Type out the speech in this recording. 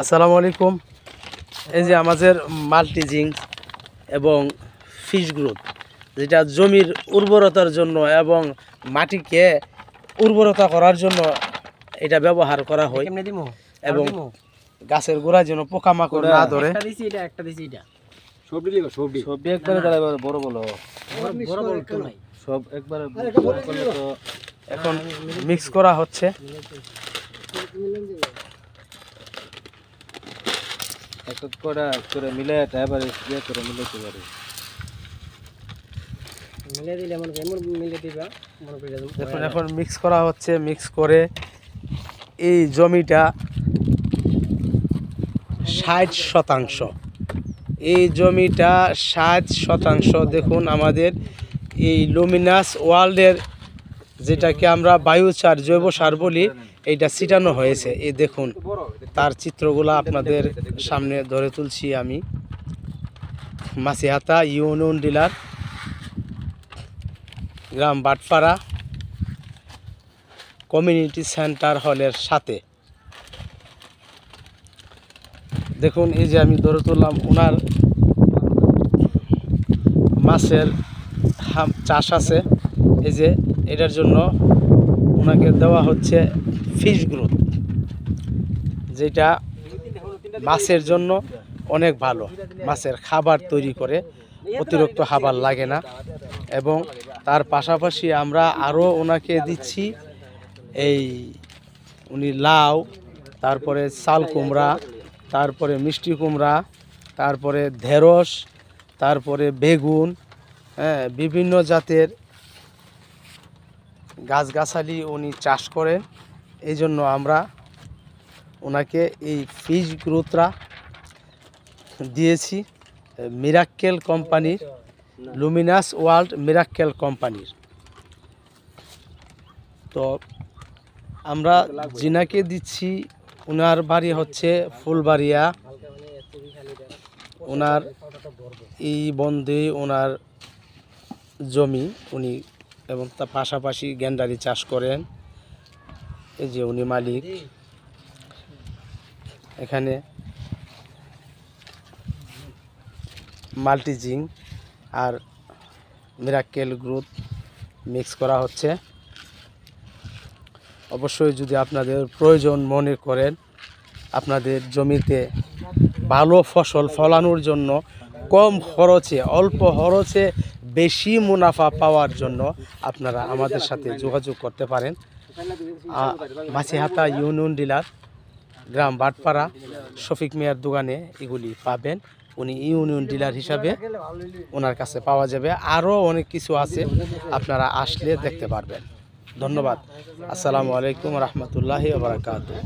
আসসালামু আলাইকুম। এই যে আমাদের মাল্টিজিং এবং ফিশ গ্রোথ, যেটা জমির উর্বরতার জন্য এবং মাটিকে উর্বরতা করার জন্য এটা ব্যবহার করা হয় এবং গাছের গোড়া যেন পোকামাকড় না ধরে। সব একবারে এখন মিক্স করা হচ্ছে। এখন মিক্স করা হচ্ছে। মিক্স করে এই জমিটা 60%, এই জমিটা 60% দেখুন আমাদের এই লুমিনাস ওয়ার্ল্ডের, যেটাকে আমরা বায়োচার জৈব সার বলি, এইটা ছিটানো হয়েছে। এই দেখুন তার চিত্রগুলো আপনাদের সামনে ধরে তুলছি আমি। মাছিহাতা ইউনিয়ন ডিলার, গ্রাম বাটপাড়া, কমিউনিটি সেন্টার হলের সাথে। দেখুন এই যে আমি ধরে তুললাম, ওনার মাছের চাষ আছে। এই যে এটার জন্য ওনাকে দেওয়া হচ্ছে ফিশ গ্রোথ, যেটা মাছের জন্য অনেক ভালো। মাছের খাবার তৈরি করে, অতিরিক্ত খাবার লাগে না। এবং তার পাশাপাশি আমরা আরও ওনাকে দিচ্ছি এই উনি লাউ, তারপরে চাল কুমড়া, তারপরে মিষ্টি কুমড়া, তারপরে ঢেঁড়স, তারপরে বেগুন, বিভিন্ন জাতের গাছগাছালি উনি চাষ করেন। এই জন্য আমরা ওনাকে এই ফিশ গ্রোথরা দিয়েছি মিরাক্কেল কোম্পানির, লুমিনাস ওয়ার্ল্ড মিরাক্কেল কোম্পানির। তো আমরা জিনাকে দিচ্ছি, ওনার বাড়ি হচ্ছে ফুলবাড়িয়া। ওনার এই বন্ধে ওনার জমি, উনি এবং তার পাশাপাশি গ্যান্ডারি চাষ করেন। এই যে উনি মালিক। এখানে মাল্টিজিং আর মিরাক্কেল গ্রোথ মিক্স করা হচ্ছে। অবশ্যই যদি আপনাদের প্রয়োজন মনে করেন, আপনাদের জমিতে ভালো ফসল ফলানোর জন্য, কম খরচে, অল্প খরচে বেশি মুনাফা পাওয়ার জন্য আপনারা আমাদের সাথে যোগাযোগ করতে পারেন। মাছিহাতা ইউনিয়ন ডিলার, গ্রাম বাটপাড়া, শফিক মিয়ার দোকানে এগুলি পাবেন। উনি ইউনিয়ন ডিলার হিসাবে ওনার কাছে পাওয়া যাবে। আরও অনেক কিছু আছে, আপনারা আসলে দেখতে পারবেন। ধন্যবাদ। আসসালামু আলাইকুম রহমতুল্লাহি ওয়া বারাকাতুহু।